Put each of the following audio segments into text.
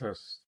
Yes.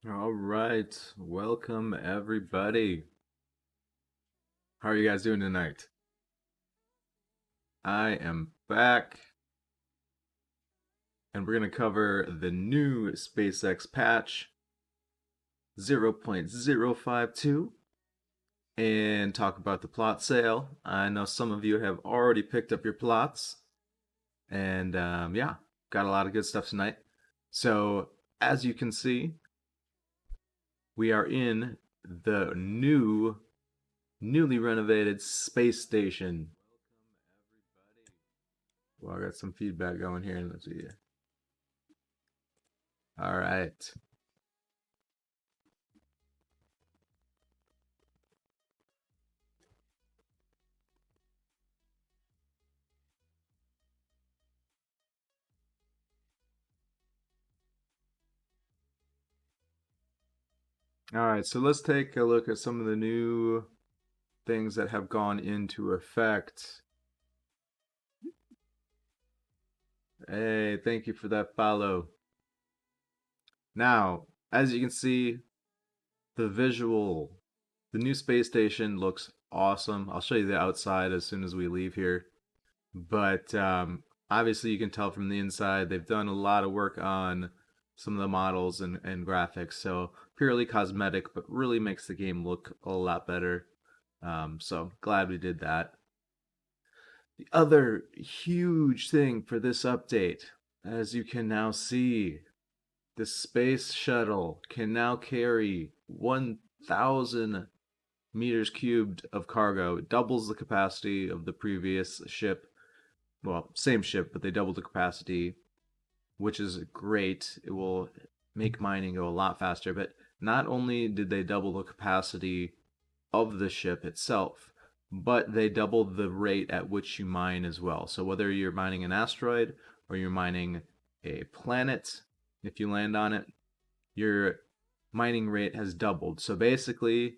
All right, welcome everybody. How are you guys doing tonight? I am back, and we're going to cover the new SpaceX patch 0.052 and talk about the plot sale. I know some of you have already picked up your plots, and yeah, got a lot of good stuff tonight. So, as you can see, we are in the newly renovated space station. Well, I got some feedback going here. Let's see. All right. All right. So let's take a look at some of the new things that have gone into effect. Hey, thank you for that follow. Now, as you can see, the visual, the new space station looks awesome. I'll show you the outside as soon as we leave here. But obviously, you can tell from the inside, they've done a lot of work on some of the models and graphics. So purely cosmetic, but really makes the game look a lot better. So glad we did that. The other huge thing for this update, as you can now see, the space shuttle can now carry 1,000 meters cubed of cargo. It doubles the capacity of the previous ship. Well, same ship, but they doubled the capacity, which is great. It will make mining go a lot faster. But not only did they double the capacity of the ship itself, but they doubled the rate at which you mine as well. So whether you're mining an asteroid or you're mining a planet, if you land on it, your mining rate has doubled. So basically,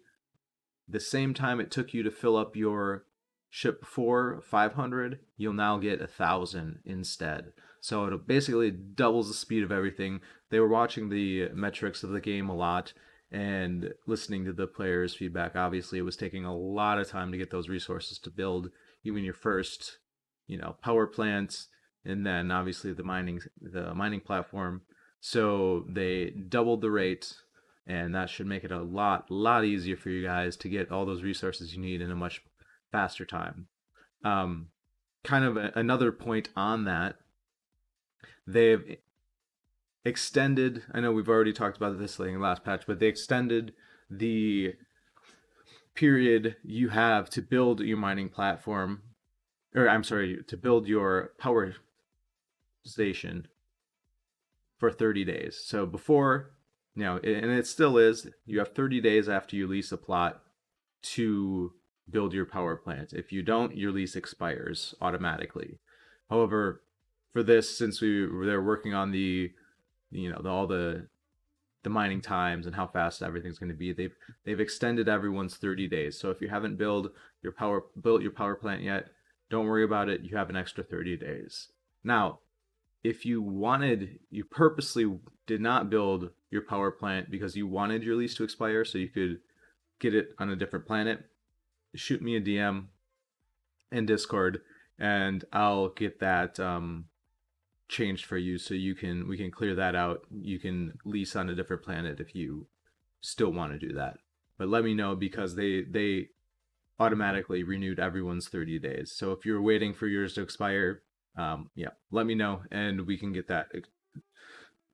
the same time it took you to fill up your ship before 500, you'll now get 1,000 instead. So it basically doubles the speed of everything. They were watching the metrics of the game a lot and listening to the players' feedback. Obviously, it was taking a lot of time to get those resources to build even your first, power plants, and then obviously the mining platform. So they doubled the rate, and that should make it a lot easier for you guys to get all those resources you need in a much faster time. Um, kind of another point on that, they've extended. I know we've already talked about this in the last patch, but they extended the period you have to build your mining platform, or I'm sorry, to build your power station for 30 days. So before, and it still is, you have 30 days after you lease a plot to build your power plant. If you don't, your lease expires automatically. However, for this, since they're working on all the mining times and how fast everything's going to be, they've extended everyone's 30 days. So if you haven't built your power plant yet, don't worry about it. You have an extra 30 days. Now, if you purposely did not build your power plant because you wanted your lease to expire so you could get it on a different planet, shoot me a DM in Discord, and I'll get that changed for you so we can clear that out. You can lease on a different planet if you still want to do that. But let me know because they automatically renewed everyone's 30 days. So if you're waiting for yours to expire, yeah, let me know and we can get that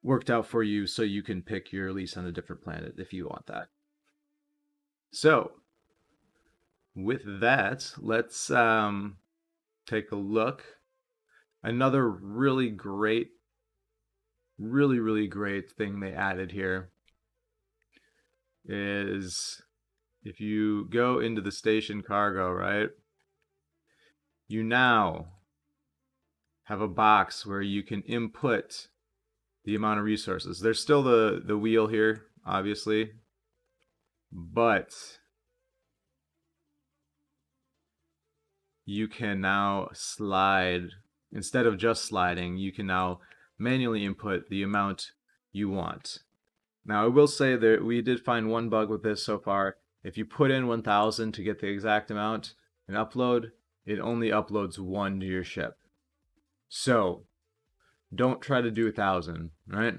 worked out for you so you can pick your lease on a different planet if you want that. So with that, let's take a look. Another really great thing they added here is if you go into the station cargo, right? you now have a box where you can input the amount of resources. There's still the wheel here, obviously, but you can now slide, instead of just sliding, you can now manually input the amount you want. Now, I will say that we did find one bug with this so far. If you put in 1,000 to get the exact amount and upload, it only uploads one to your ship. So don't try to do 1,000, right?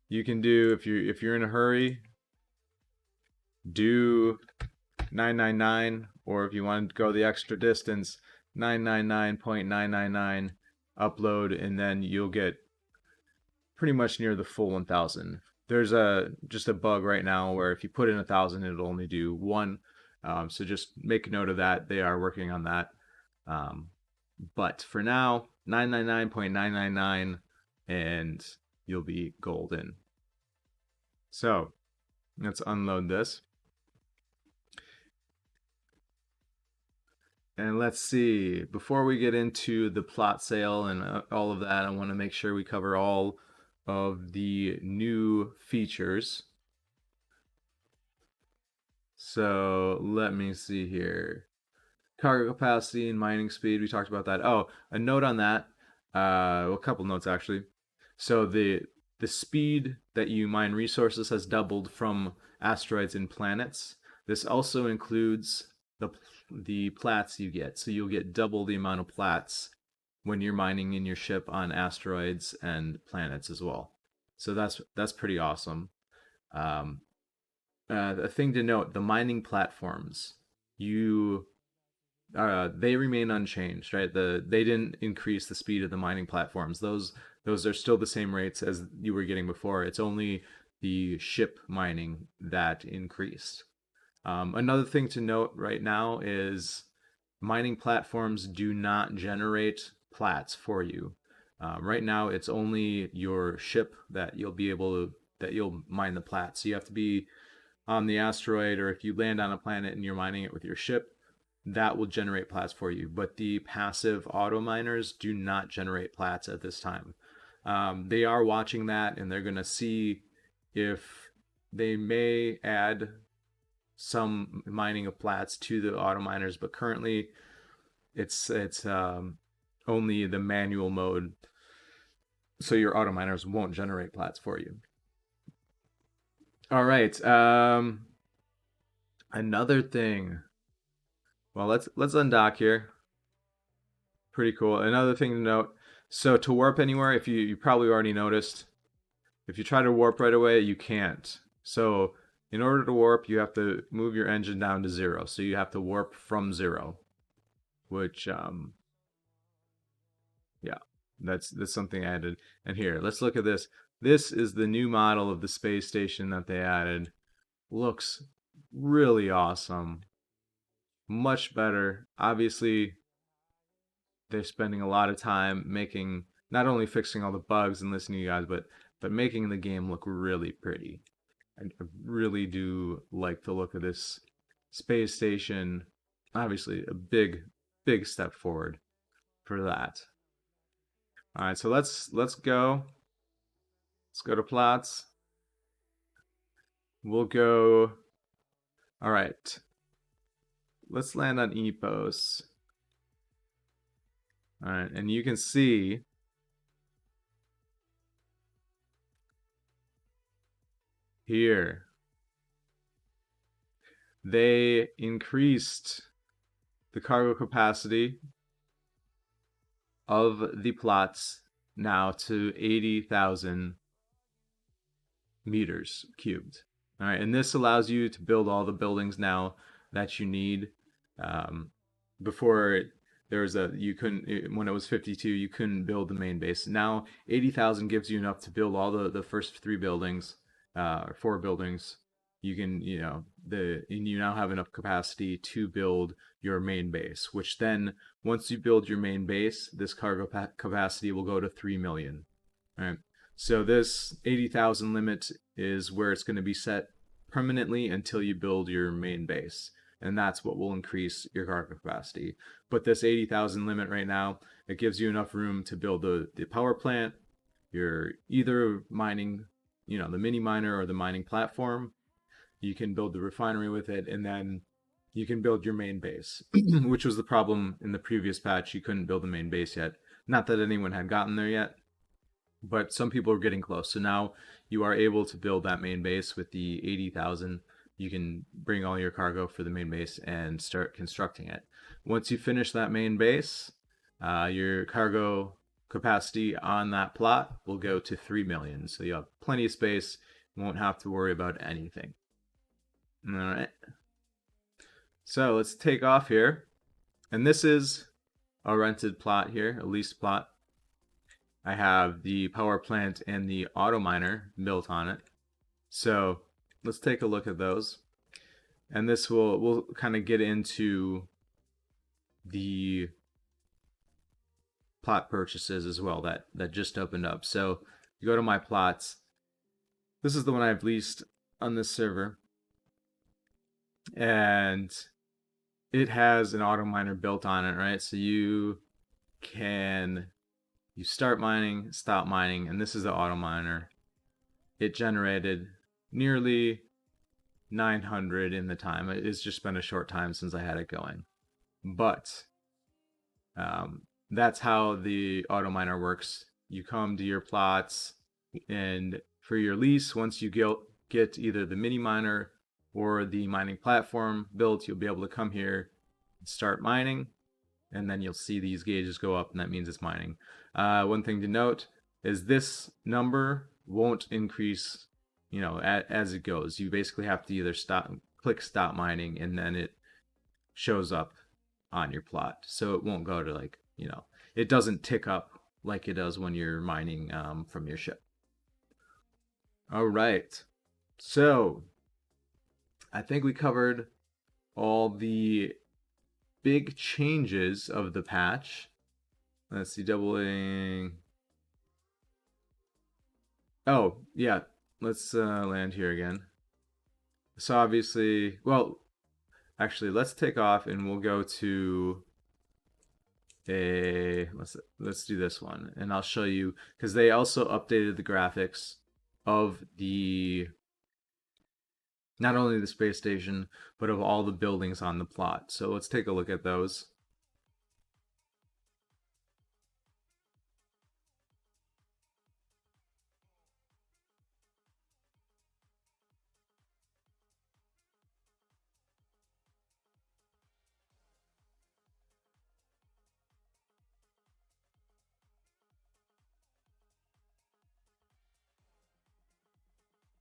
You can do, if you're in a hurry, do 999, or if you want to go the extra distance, 999.999, upload, and then you'll get pretty much near the full 1,000. There's just a bug right now where if you put in 1,000, it'll only do one. So just make a note of that. They are working on that. Um, but for now, 999.999, and you'll be golden. So let's unload this. And let's see, before we get into the plot sale and all of that, I want to make sure we cover all of the new features. So let me see here. Cargo capacity and mining speed, we talked about that. Oh, a note on that. Well, a couple notes actually. So the speed that you mine resources has doubled from asteroids and planets. This also includes the plats you get. So you'll get double the amount of plats when you're mining in your ship on asteroids and planets as well. So that's pretty awesome. Um, a thing to note: the mining platforms, you they remain unchanged, right? They didn't increase the speed of the mining platforms. Those are still the same rates as you were getting before. It's only the ship mining that increased. Another thing to note right now is mining platforms do not generate plats for you. Right now, it's only your ship that you'll mine the plats. So you have to be on the asteroid, or if you land on a planet and you're mining it with your ship, that will generate plats for you. But the passive auto miners do not generate plats at this time. They are watching that, and they're going to see if they may add some mining of plats to the auto miners, but currently it's only the manual mode, so your auto miners won't generate plats for you. All right. Another thing. Well, let's undock here. Pretty cool. Another thing to note. So to warp anywhere, if you probably already noticed, if you try to warp right away, you can't. So in order to warp, you have to move your engine down to 0. So you have to warp from 0, which yeah, that's something I added. And here, let's look at this. This is the new model of the space station that they added. Looks really awesome. Much better. Obviously, they're spending a lot of time making, not only fixing all the bugs and listening to you guys, but making the game look really pretty. I really do like the look of this space station. Obviously, a big step forward for that. All right, so let's go. Let's go to plots. We'll go. All right. Let's land on Epos. All right, and you can see here they increased the cargo capacity of the plots now to 80,000 meters cubed. All right, and this allows you to build all the buildings now that you need. Before there was you couldn't, when it was 52, you couldn't build the main base. Now 80,000 gives you enough to build all the first 3 buildings, or 4 buildings. You can, and you now have enough capacity to build your main base, which then once you build your main base, this cargo capacity will go to 3 million. All right. So this 80,000 limit is where it's going to be set permanently until you build your main base. and that's what will increase your cargo capacity. But this 80,000 limit right now, it gives you enough room to build the power plant. You're either mining, the mini miner or the mining platform. You can build the refinery with it, and then you can build your main base, which was the problem in the previous patch. You couldn't build the main base yet. Not that anyone had gotten there yet, but some people are getting close. So now you are able to build that main base with the 80,000. You can bring all your cargo for the main base and start constructing it. Once you finish that main base, your cargo capacity on that plot will go to 3 million. So you have plenty of space. You won't have to worry about anything. All right. So let's take off here. And this is a rented plot here, a leased plot. I have the power plant and the auto miner built on it. So let's take a look at those. And this we'll kind of get into the plot purchases as well that just opened up. So you go to my plots. This is the one I've leased on this server. And it has an auto miner built on it, right? So you start mining, stop mining, and this is the auto miner. It generated nearly 900 in the time. It's just been a short time since I had it going. But that's how the auto miner works. You come to your plots, and for your lease, once you get either the mini miner or the mining platform built, you'll be able to come here and start mining, and then you'll see these gauges go up, and that means it's mining. One thing to note is this number won't increase, as it goes. You basically have to either click stop mining, and then it shows up on your plot. So it won't go to it doesn't tick up like it does when you're mining from your ship. All right. So I think we covered all the big changes of the patch. Let's see, doubling. Oh, yeah. Let's land here again. So obviously, well, actually, let's take off and we'll go to let's do this one, and I'll show you, because they also updated the graphics of not only the space station, but of all the buildings on the plot. So let's take a look at those.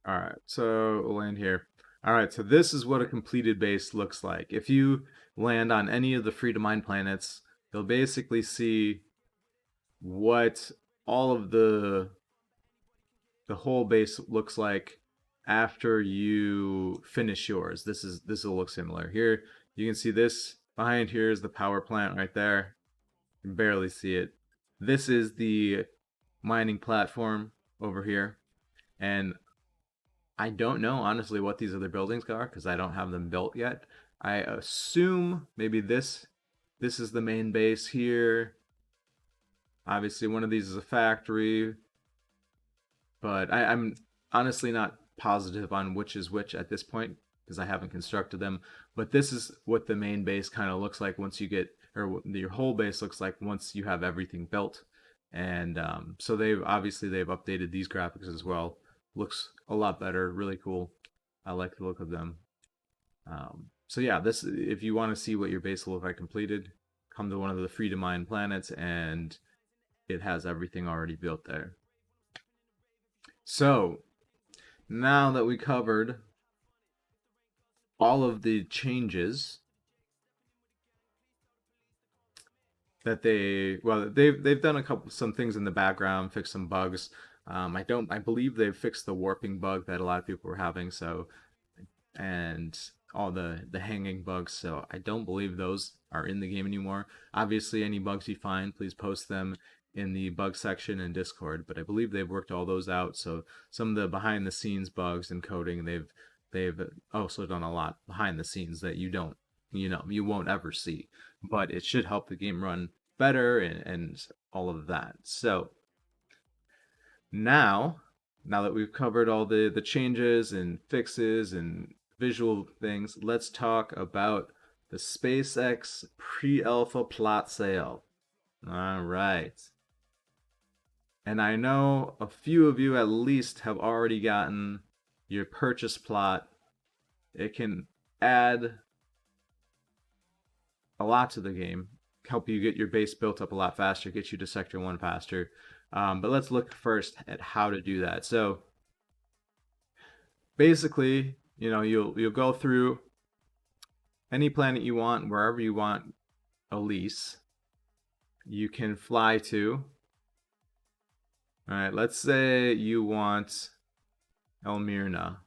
All right, so we'll land here. All right, so this is what a completed base looks like. If you land on any of the free to mine planets, you'll basically see what all of the whole base looks like after you finish yours. This will look similar. Here you can see this behind here is the power plant right there. You can barely see it. This is the mining platform over here, and I don't know honestly what these other buildings are because I don't have them built yet. I assume maybe this is the main base here. Obviously one of these is a factory, but I'm honestly not positive on which is which at this point because I haven't constructed them. But this is what the main base kind of looks like once you get, or your whole base looks like once you have everything built. And so they've updated these graphics as well. Looks a lot better, really cool. I like the look of them. So yeah, this, if you want to see what your base will look like completed, come to one of the free to mine planets, and it has everything already built there. So now that we covered all of the changes that they've done some things in the background, fixed some bugs. I believe they've fixed the warping bug that a lot of people were having. So, and all the hanging bugs. So I don't believe those are in the game anymore. Obviously, any bugs you find, please post them in the bug section in Discord. But I believe they've worked all those out. So some of the behind the scenes bugs and coding, they've also done a lot behind the scenes that you don't you won't ever see. But it should help the game run better and all of that. So now, now that we've covered all the changes and fixes and visual things, let's talk about the SpaceX pre-alpha plot sale. All right. And I know a few of you at least have already gotten your purchase plot. It can add a lot to the game, help you get your base built up a lot faster, get you to Sector 1 faster. But let's look first at how to do that. So basically, you'll go through any planet you want, wherever you want a lease. You can fly to. All right, let's say you want Elmyrna.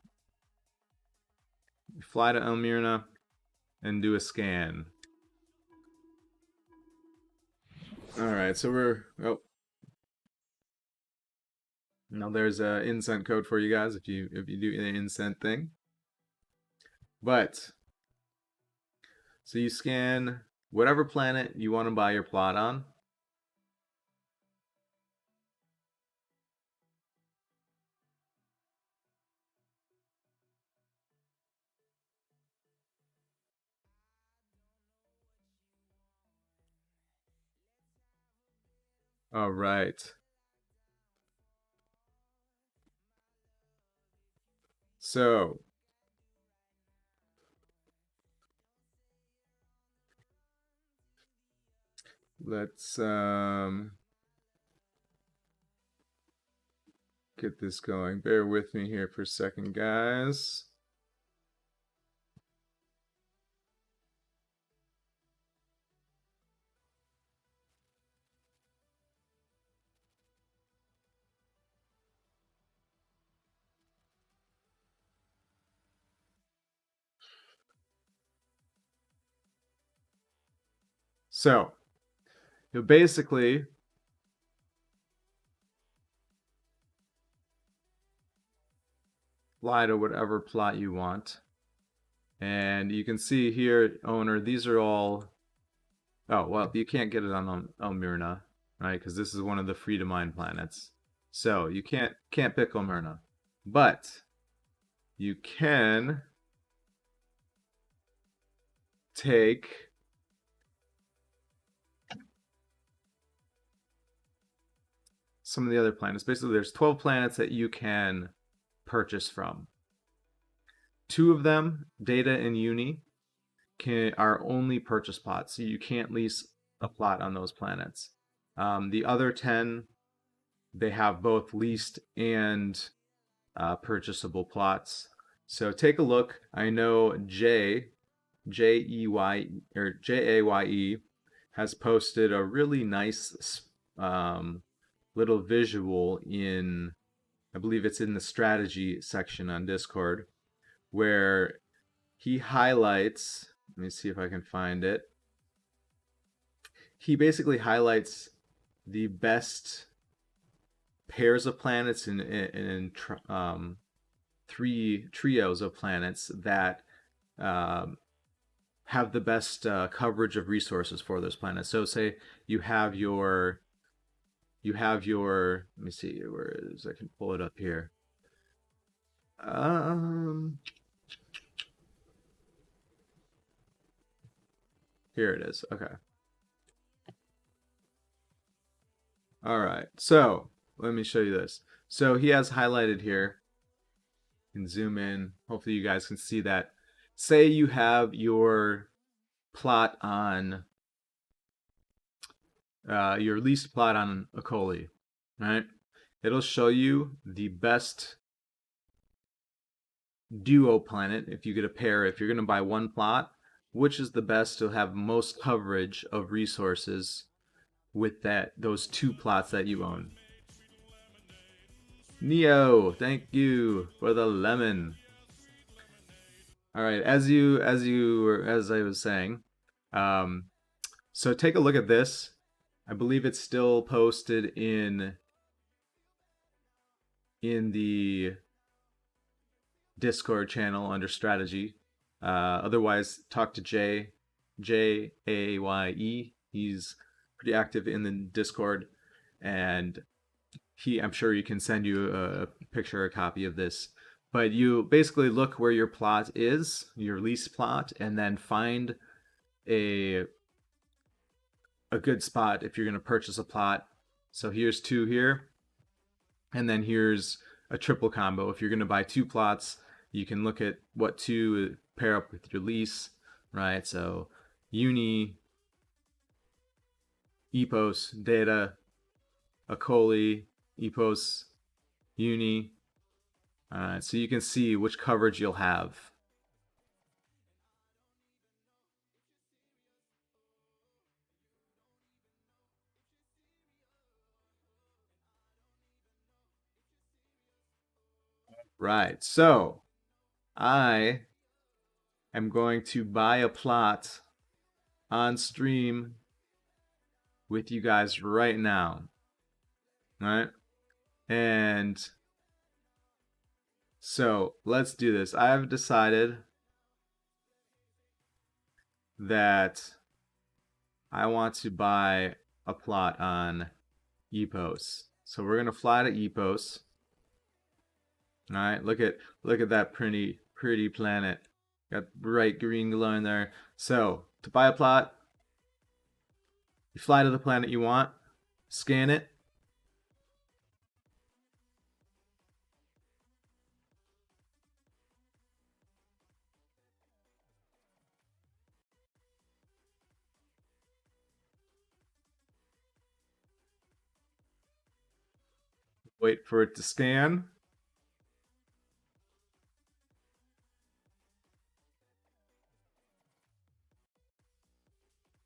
You fly to Elmyrna and do a scan. All right, so now there's a incent code for you guys if you do the incent thing. But so you scan whatever planet you want to buy your plot on. All right. So let's get this going. Bear with me here for a second, guys. So you'll basically fly to whatever plot you want. And you can see here, owner, these are all. Oh, well, you can't get it on Elmyrna, right? Because this is one of the free to mine planets. So you can't pick Elmyrna. But you can take some of the other planets. Basically, there's 12 planets that you can purchase from. Two of them, Data and Uni, are only purchase plots, so you can't lease a plot on those planets. The other 10, they have both leased and purchasable plots. So take a look. I know Jaye has posted a really nice little visual in, I believe it's in the strategy section on Discord, where he highlights, let me see if I can find it. He basically highlights the best pairs of planets in three trios of planets that have the best coverage of resources for those planets. So say you have your let me see where it is. I can pull it up here. Here it is. Okay. All right. So let me show you this. So he has highlighted here. You can zoom in. Hopefully you guys can see that. Say you have your plot on your leased plot on Akoli, right? It'll show you the best duo planet if you get a pair. If you're going to buy one plot, which is the best to have most coverage of resources with those two plots that you own. Neo, thank you for the lemon. All right, as I was saying, so take a look at this. I believe it's still posted in the Discord channel under strategy. Otherwise, talk to Jaye. He's pretty active in the Discord, and I'm sure he can send you a picture or a copy of this. But you basically look where your plot is, your lease plot, and then find a a good spot if you're going to purchase a plot. So here's two here, and then here's a triple combo. If you're going to buy two plots, you can look at what two pair up with your lease, right? So uni, epos, data, acoli, epos, uni. So you can see which coverage you'll have. Right. So I am going to buy a plot on stream with you guys right now. All right. And so let's do this. I've decided that I want to buy a plot on Epos. So we're gonna fly to Epos. All right, look at that pretty planet. Got bright green glowing there. So to buy a plot, you fly to the planet you want, scan it. Wait for it to scan.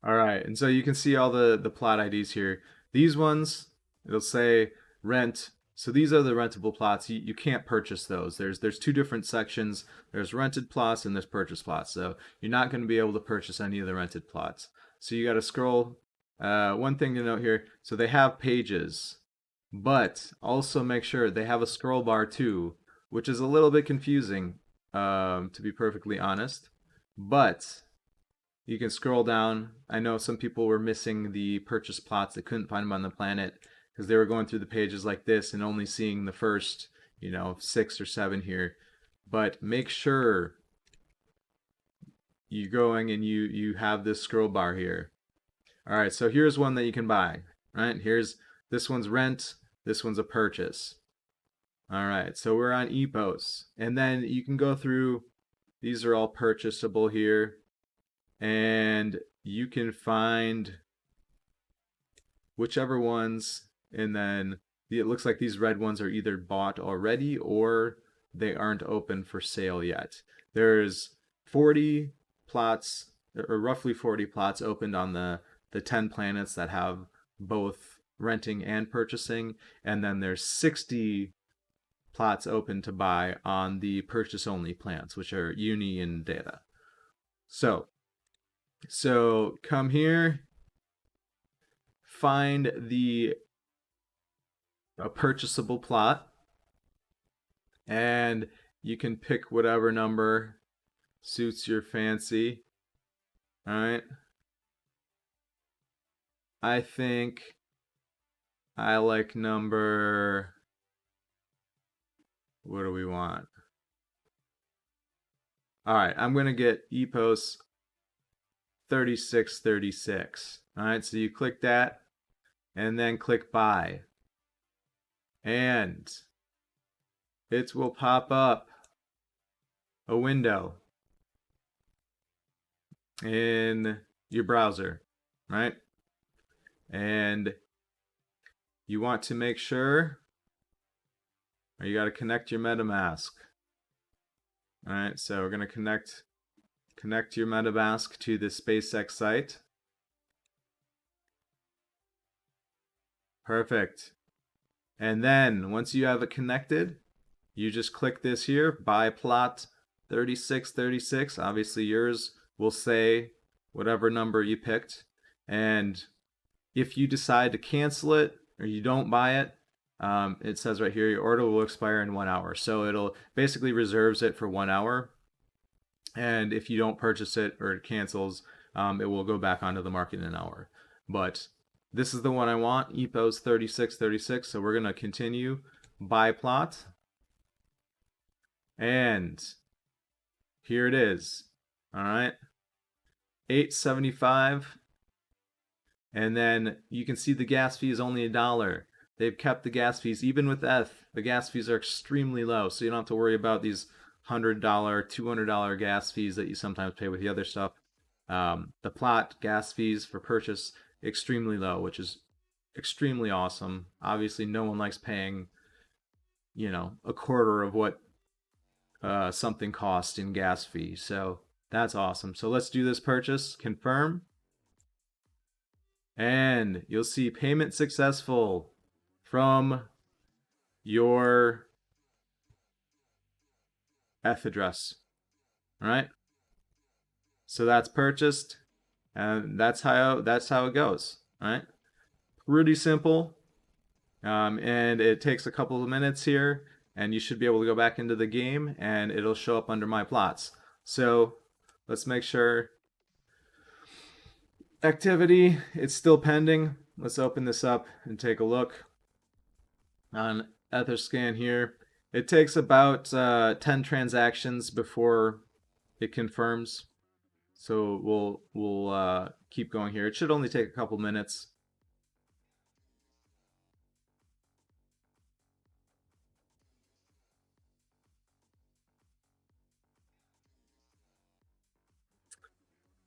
All right, and so you can see all the plot IDs here. These ones, it'll say rent. So these are the rentable plots. You can't purchase those. There's two different sections. There's rented plots and there's purchase plots. So you're not going to be able to purchase any of the rented plots. So you got to scroll. One thing to note here. So they have pages, but also make sure they have a scroll bar too, which is a little bit confusing, to be perfectly honest. But you can scroll down. I know some people were missing the purchase plots. They couldn't find them on the planet because they were going through the pages like this and only seeing the first, 6 or 7 here. But make sure you're going and you have this scroll bar here. All right, so here's one that you can buy. Right, here's this one's rent. This one's a purchase. All right, so we're on Epos, and then you can go through. These are all purchasable here, and you can find whichever ones, and then it looks like these red ones are either bought already or they aren't open for sale yet. There's 40 plots, or roughly 40 plots opened on the 10 planets that have both renting and purchasing, and then there's 60 plots open to buy on the purchase only plans, which are uni and data. So come here, find a purchasable plot, and you can pick whatever number suits your fancy. All right. I think I like number. What do we want? All right, I'm going to get EPOS 3636. All right, so you click that and then click buy. And it will pop up a window in your browser, right? And you want to make sure, or you got to connect your MetaMask. All right, so we're going to connect your MetaMask to the SpaceX site. Perfect. And then once you have it connected, you just click this here, buy plot 3636. Obviously yours will say whatever number you picked. And if you decide to cancel it or you don't buy it, it says right here your order will expire in 1 hour. So it'll basically reserves it for 1 hour. And if you don't purchase it or it cancels, it will go back onto the market in an hour. But this is the one I want, EPOS 3636. So we're going to continue buy plot. And here it is. All right. 875. And then you can see the gas fee is only $1. They've kept the gas fees, even with ETH, the gas fees are extremely low. So you don't have to worry about these $100, $200 gas fees that you sometimes pay with the other stuff. The plot gas fees for purchase extremely low, which is extremely awesome. Obviously, no one likes paying, a quarter of what something costs in gas fee. So that's awesome. So let's do this purchase. Confirm. And you'll see payment successful from your ETH address. All right. So that's purchased, and that's how it goes. All right. Pretty simple, and it takes a couple of minutes here, and you should be able to go back into the game, and it'll show up under my plots. So let's make sure activity, it's still pending. Let's open this up and take a look on Etherscan here. It takes about 10 transactions before it confirms. So we'll keep going here. It should only take a couple minutes.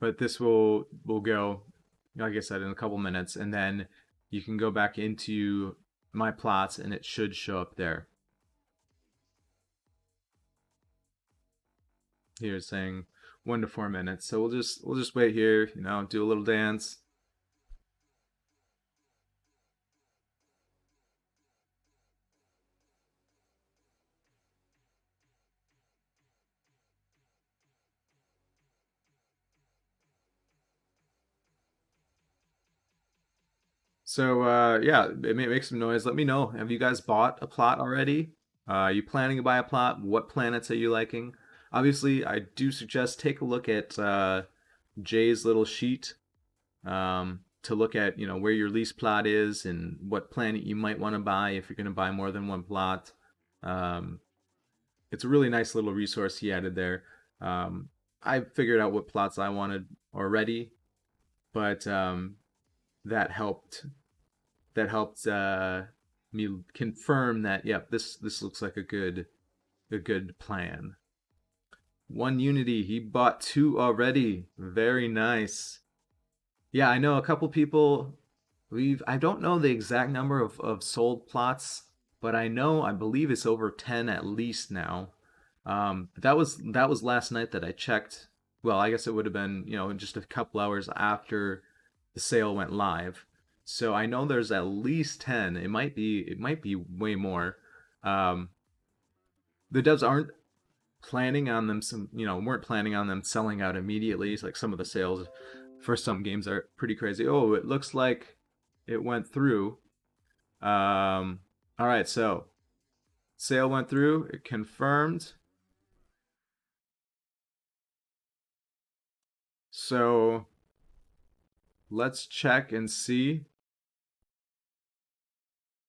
But this will go, like I said, in a couple minutes, and then you can go back into my plots, and it should show up there. Here saying 1 to 4 minutes. So we'll just wait here, do a little dance. So yeah, it may make some noise. Let me know. Have you guys bought a plot already? Are you planning to buy a plot? What planets are you liking? Obviously, I do suggest take a look at Jay's little sheet, to look at where your lease plot is and what planet you might want to buy if you're going to buy more than one plot. Um, it's a really nice little resource he added there. I figured out what plots I wanted already, but that helped me confirm that, yep, this looks like a good plan. One Unity, he bought 2 already. Very nice. Yeah, I know a couple people. I don't know the exact number of sold plots, but I believe it's over 10 at least now. That was last night that I checked. Well, I guess it would have been, just a couple hours after the sale went live. So I know there's at least 10. It might be way more. Um, the devs aren't planning on them weren't planning on them selling out immediately. It's like some of the sales for some games are pretty crazy. Oh, it looks like it went through. All right, so sale went through. It confirmed. So let's check and see.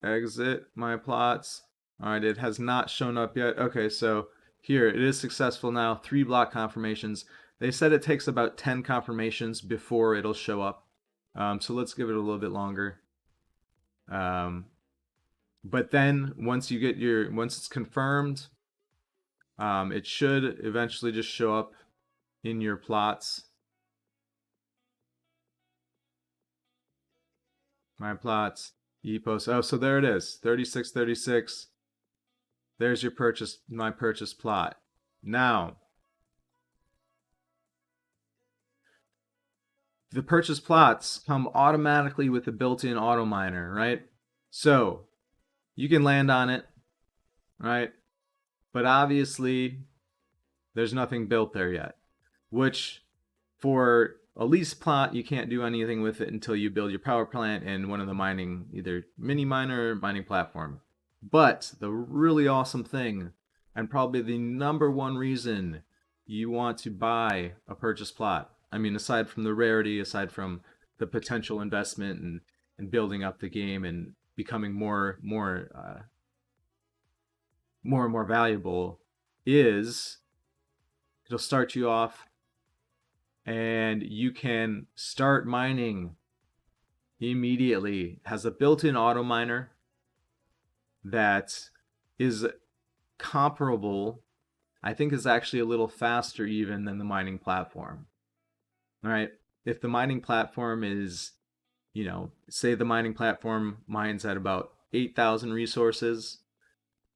Exit my plots. All right, it has not shown up yet. Okay, so here it is successful now. 3 block confirmations. They said it takes about 10 confirmations before it'll show up. So let's give it a little bit longer. But then once it's confirmed, it should eventually just show up in your plots. My plots, ePost. Oh, so there it is, 3636. There's my purchase plot. Now, the purchase plots come automatically with the built-in auto miner, right? So you can land on it, right? But obviously, there's nothing built there yet, which for a lease plot, you can't do anything with it until you build your power plant and one of the mining, either mini miner or mining platform. But the really awesome thing, and probably the number one reason you want to buy a purchase plot. I mean, aside from the rarity, aside from the potential investment and building up the game and becoming more and more valuable, is it'll start you off and you can start mining immediately. Has a built-in auto miner that is comparable. I think is actually a little faster even than the mining platform. All right. If the mining platform is, say the mining platform mines at about 8,000 resources,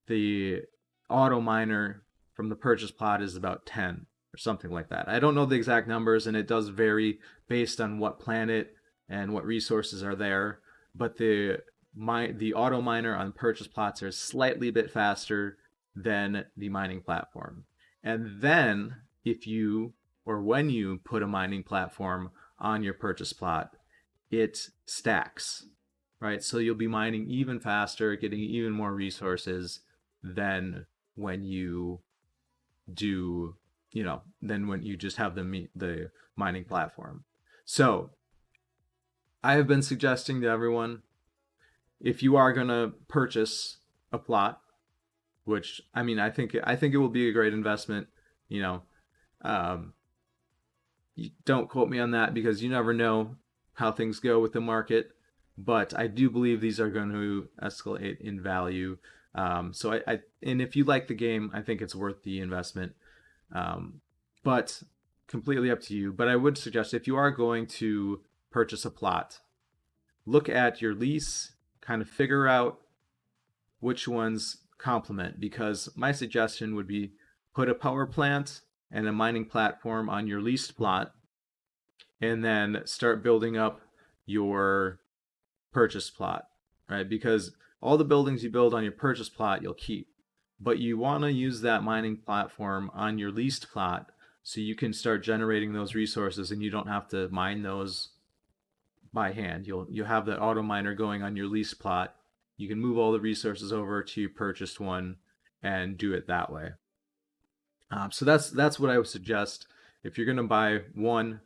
the auto miner from the purchase plot is about 10 or something like that. I don't know the exact numbers, and it does vary based on what planet and what resources are there. But the auto miner on purchase plots are slightly bit faster than the mining platform. And then if you or when you put a mining platform on your purchase plot, it stacks, right? So you'll be mining even faster, getting even more resources than when you do, than when you just have the mining platform. So I have been suggesting to everyone, if you are going to purchase a plot, which I mean, I think it will be a great investment. You know, um, don't quote me on that because you never know how things go with the market. But I do believe these are going to escalate in value. And if you like the game, I think it's worth the investment. But completely up to you. But I would suggest if you are going to purchase a plot, look at your lease, kind of figure out which ones complement. Because my suggestion would be put a power plant and a mining platform on your leased plot, and then start building up your purchase plot, right? Because all the buildings you build on your purchase plot, you'll keep. But you want to use that mining platform on your leased plot so you can start generating those resources and you don't have to mine those by hand. You'll have that auto miner going on your leased plot. You can move all the resources over to your purchased one and do it that way. So that's what I would suggest. If you're going to buy one,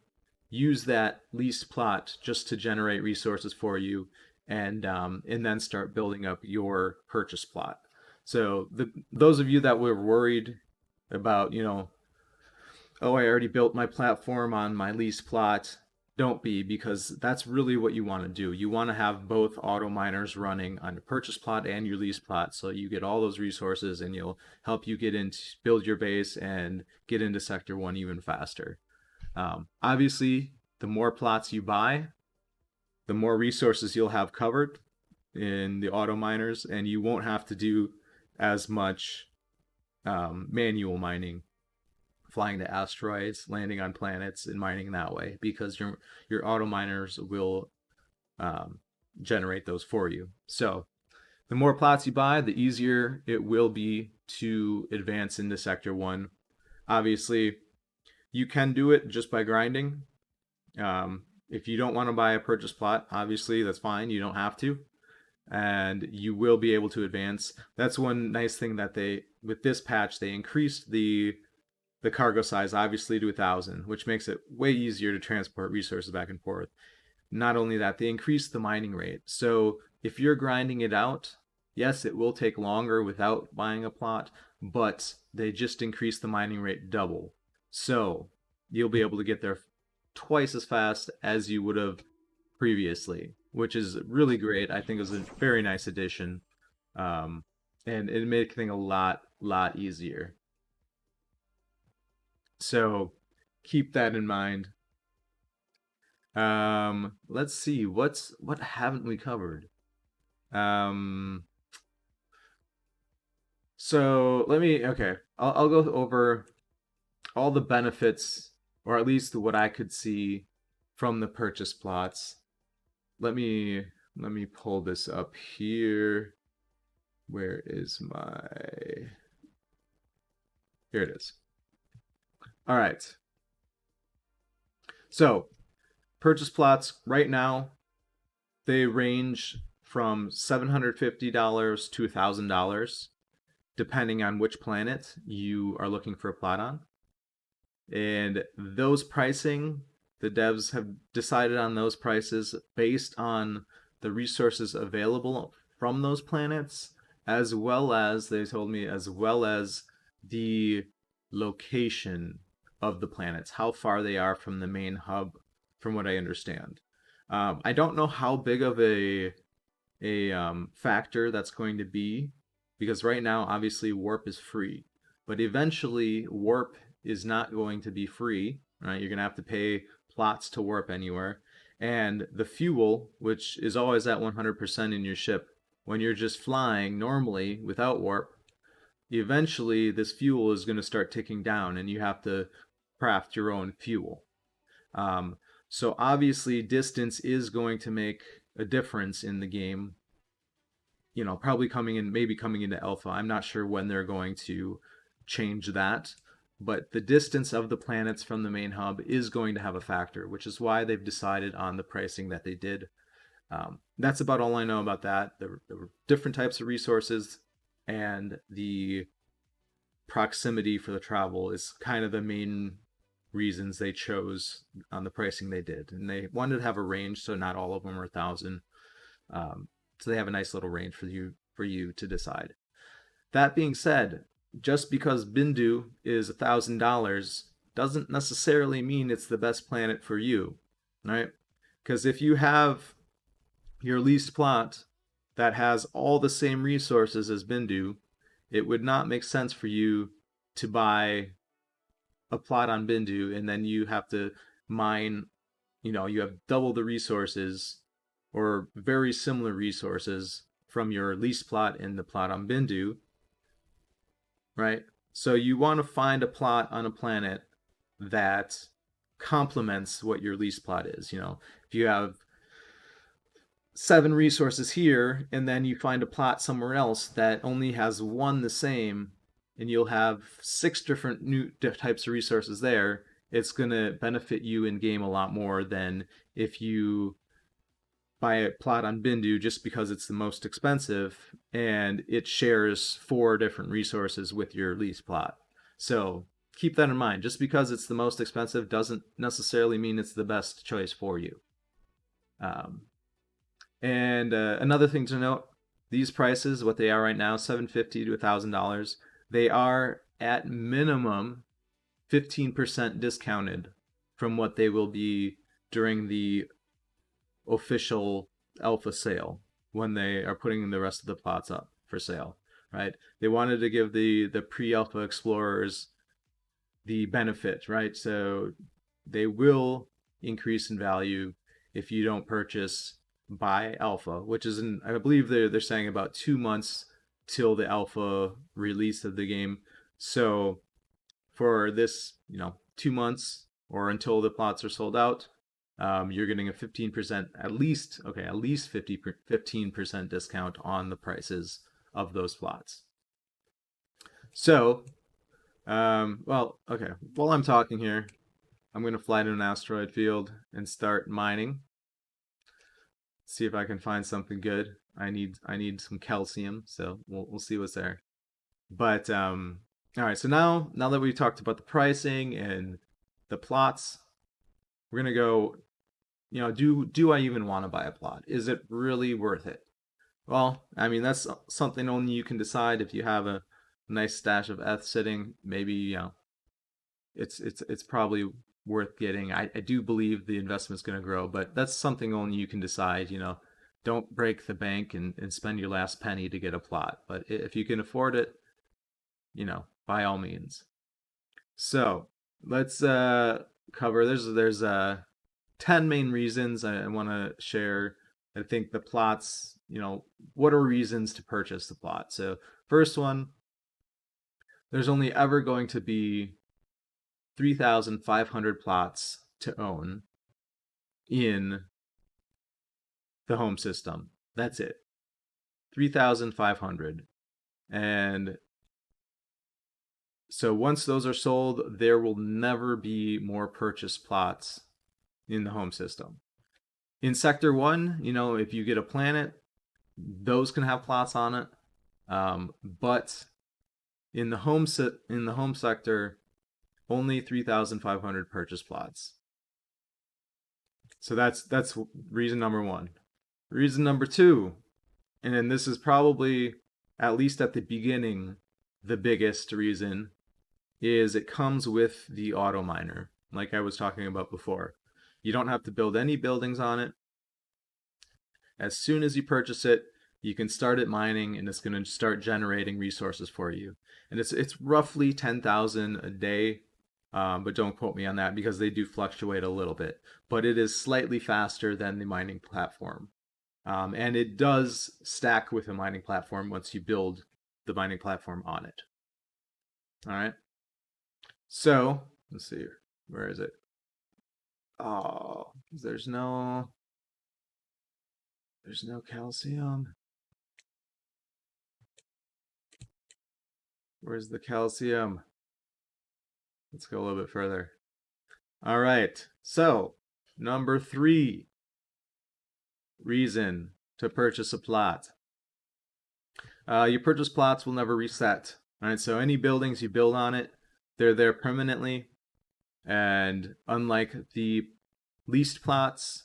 use that leased plot just to generate resources for you, and then start building up your purchase plot. So those of you that were worried about, oh, I already built my platform on my lease plot, don't be, because that's really what you want to do. You want to have both auto miners running on your purchase plot and your lease plot, so you get all those resources and you'll help you build your base and get into Sector 1 even faster. Obviously, the more plots you buy, the more resources you'll have covered in the auto miners, and you won't have to do as much manual mining, flying to asteroids, landing on planets, and mining that way, because your auto miners will generate those for you. So the more plots you buy, the easier it will be to advance into Sector 1. Obviously, you can do it just by grinding. If you don't want to buy a purchase plot, obviously that's fine. You don't have to. And you will be able to advance. That's one nice thing that with this patch, they increased the cargo size obviously to 1,000, which makes it way easier to transport resources back and forth. Not only that, they increased the mining rate. So if you're grinding it out, yes, it will take longer without buying a plot, but they just increased the mining rate double. So you'll be able to get there twice as fast as you would have previously, which is really great. I think it was a very nice addition, and it made things a lot easier. So keep that in mind. Let's see, what haven't we covered? So I'll go over all the benefits, or at least what I could see from the purchase plots. Let me pull this up here. Where is my... Here it is. All right. So, purchase plots right now, they range from $750 to $1,000, depending on which planet you are looking for a plot on. And those pricing, the devs have decided on those prices based on the resources available from those planets, as well as, they told me, as well as the location of the planets, how far they are from the main hub, from what I understand. I don't know how big of a factor that's going to be, because right now obviously warp is free, but eventually warp is not going to be free, right? You're going to have to pay plots to warp anywhere, and the fuel, which is always at 100% in your ship when you're just flying normally without warp, eventually this fuel is going to start ticking down and you have to craft your own fuel. um, so obviously distance is going to make a difference in the game, probably maybe coming into alpha. I'm not sure when they're going to change that, but the distance of the planets from the main hub is going to have a factor, which is why they've decided on the pricing that they did. That's about all I know about that. There were different types of resources, and the proximity for the travel is kind of the main reasons they chose on the pricing they did. And they wanted to have a range, so not all of them are 1,000. So they have a nice little range for you to decide. That being said, just because Bindu is $1,000 doesn't necessarily mean it's the best planet for you, right? Because if you have your leased plot that has all the same resources as Bindu, it would not make sense for you to buy a plot on Bindu and then you have to mine, you have double the resources or very similar resources from your lease plot and the plot on Bindu, right? So you want to find a plot on a planet that complements what your lease plot is. If you have 7 resources here and then you find a plot somewhere else that only has one the same, and you'll have 6 different new types of resources there, it's going to benefit you in game a lot more than if you buy a plot on Bindu just because it's the most expensive and it shares 4 different resources with your lease plot. So keep that in mind. Just because it's the most expensive doesn't necessarily mean it's the best choice for you. Um, and another thing to note, these prices, what they are right now, $750 to $1,000, they are at minimum 15% discounted from what they will be during the official alpha sale when they are putting the rest of the plots up for sale, right? They wanted to give the pre-alpha explorers the benefit, right? So they will increase in value if you don't purchase by alpha, which is I believe they're saying about 2 months till the alpha release of the game. So for this, 2 months or until the plots are sold out, you're getting a 15%, at least 15% discount on the prices of those plots. So, well, okay. While I'm talking here, I'm gonna fly to an asteroid field and start mining. See if I can find something good. I need some calcium, so we'll see what's there. But all right. So now that we've talked about the pricing and the plots, we're gonna go. Do I even want to buy a plot? Is it really worth it? Well, I mean that's something only you can decide. If you have a nice stash of ETH sitting, maybe it's probably worth getting. I do believe the investment's going to grow, but that's something only you can decide. Don't break the bank and spend your last penny to get a plot. But if you can afford it, by all means. So let's cover. There's 10 main reasons I want to share. I think the plots. What are reasons to purchase the plot? So first one, there's only ever going to be 3,500 plots to own in the home system. That's it. 3,500. And so once those are sold, there will never be more purchase plots in the home system. In Sector 1, if you get a planet, those can have plots on it. But in the home sector, Only 3,500 purchase plots. So that's reason number one. Reason number two, and then this is probably, at least at the beginning, the biggest reason, is it comes with the auto miner, like I was talking about before. You don't have to build any buildings on it. As soon as you purchase it, you can start it mining, and it's going to start generating resources for you. And it's roughly 10,000 a day, but don't quote me on that because they do fluctuate a little bit. But it is slightly faster than the mining platform, and it does stack with a mining platform once you build the mining platform on it. All right. So let's see, where is it? Oh, there's no calcium. Where's the calcium? Let's go a little bit further. All right. So, number 3 reason to purchase a plot. Your purchase plots will never reset. All right. So, any buildings you build on it, they're there permanently. And unlike the leased plots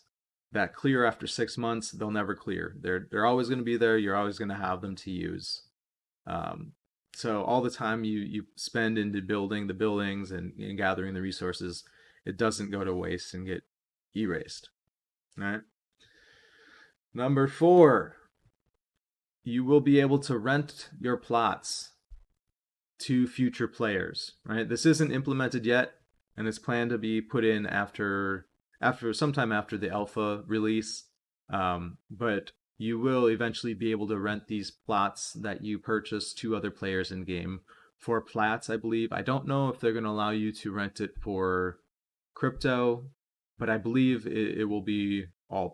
that clear after 6 months, they'll never clear. They're always going to be there. You're always going to have them to use. So all the time you spend into building the buildings and gathering the resources, it doesn't go to waste and get erased. All right. Number 4, you will be able to rent your plots to future players. Right. This isn't implemented yet, and it's planned to be put in after sometime after the alpha release. But you will eventually be able to rent these plots that you purchase to other players in game for plats, I believe. I don't know if they're going to allow you to rent it for crypto, but I believe it will be all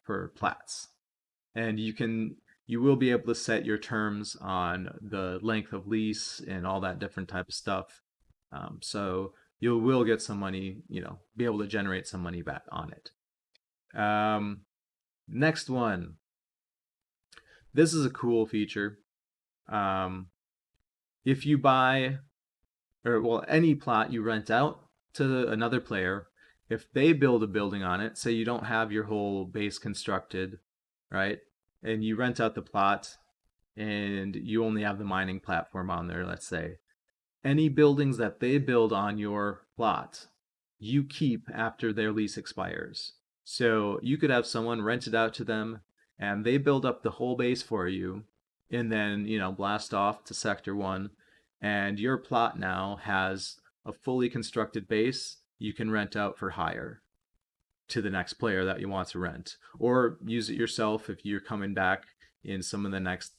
for plats. And you will be able to set your terms on the length of lease and all that different type of stuff. So you will get some money, be able to generate some money back on it. Next one. This is a cool feature. If you buy, any plot you rent out to another player, if they build a building on it, say you don't have your whole base constructed, right? And you rent out the plot and you only have the mining platform on there, let's say. Any buildings that they build on your plot, you keep after their lease expires. So you could have someone rent it out to them and they build up the whole base for you and then, blast off to Sector 1. And your plot now has a fully constructed base you can rent out for hire to the next player that you want to rent, or use it yourself if you're coming back in some of the next,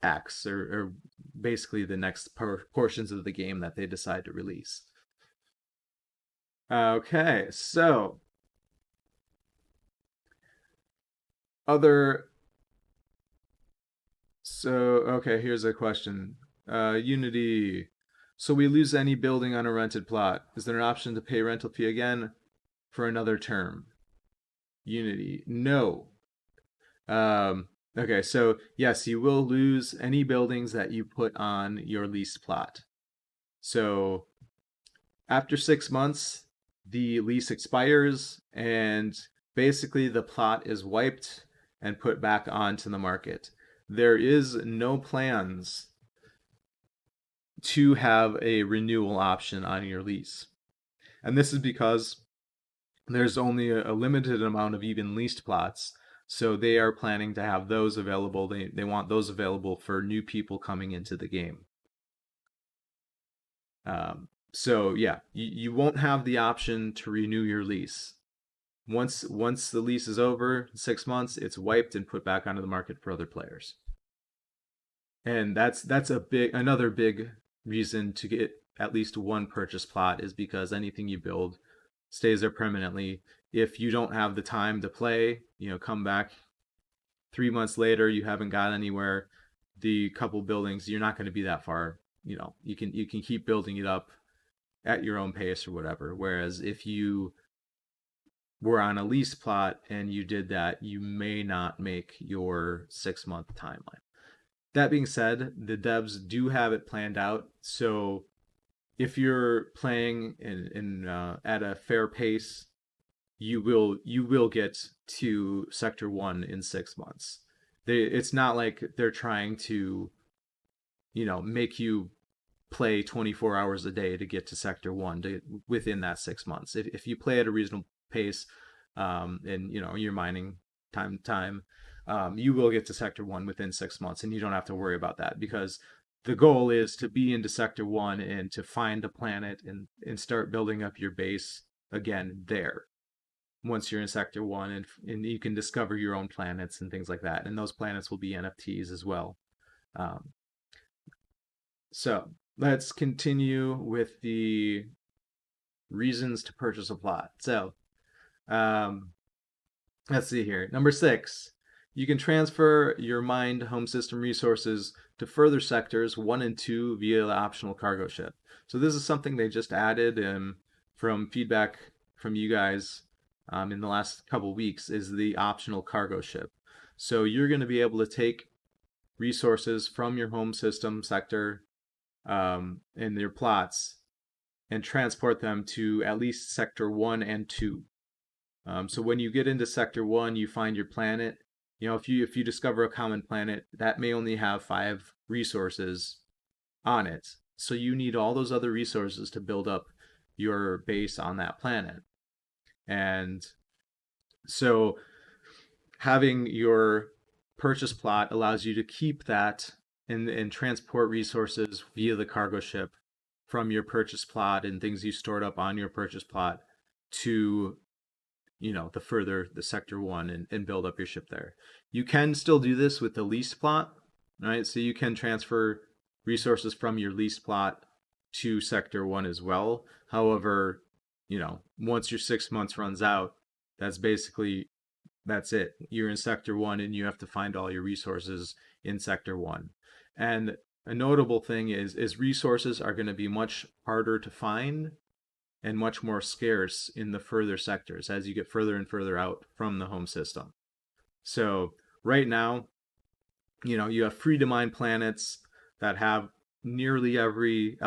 acts or basically the next portions of the game that they decide to release. Okay, so here's a question. Unity. So we lose any building on a rented plot. Is there an option to pay rental fee again for another term? Unity. No. Okay, so yes, you will lose any buildings that you put on your leased plot. So after 6 months, the lease expires and basically the plot is wiped and put back onto the market. There is no plans to have a renewal option on your lease. And this is because there's only a limited amount of even leased plots. So they are planning to have those available. They want those available for new people coming into the game. So yeah, you won't have the option to renew your lease. Once the lease is over, 6 months, it's wiped and put back onto the market for other players. And that's another big reason to get at least one purchase plot, is because anything you build stays there permanently. If you don't have the time to play, come back 3 months later, you haven't got anywhere, the couple buildings, you're not going to be that far. You can keep building it up at your own pace or whatever. Whereas if you were on a lease plot and you did that, you may not make your 6-month timeline. That being said, the devs do have it planned out. So if you're playing at a fair pace, you will get to Sector 1 in 6 months. It's not like they're trying to, make you play 24 hours a day to get to Sector 1 within that 6 months. If you play at a reasonable pace, and you're mining time to time, you will get to Sector 1 within 6 months, and you don't have to worry about that because the goal is to be into Sector 1 and to find a planet and start building up your base again there once you're in Sector 1, and you can discover your own planets and things like that. And those planets will be NFTs as well. Um, so let's continue with the reasons to purchase a plot. So um, let's see here. Number 6, you can transfer your mined home system resources to further sectors 1 and 2 via the optional cargo ship. So this is something they just added from feedback from you guys in the last couple weeks, is the optional cargo ship. So you're going to be able to take resources from your home system sector and your plots and transport them to at least Sector 1 and 2. So when you get into Sector 1, you find your planet. If you discover a common planet, that may only have 5 resources on it. So you need all those other resources to build up your base on that planet. And so having your purchase plot allows you to keep that and transport resources via the cargo ship from your purchase plot and things you stored up on your purchase plot to the Sector 1 and build up your ship there. You can still do this with the lease plot, right? So you can transfer resources from your lease plot to Sector 1 as well. However, once your 6 months runs out, that's it. You're in Sector 1 and you have to find all your resources in Sector 1. And a notable thing is resources are going to be much harder to find and much more scarce in the further sectors as you get further and further out from the home system. So right now, you have free to mine planets that have nearly every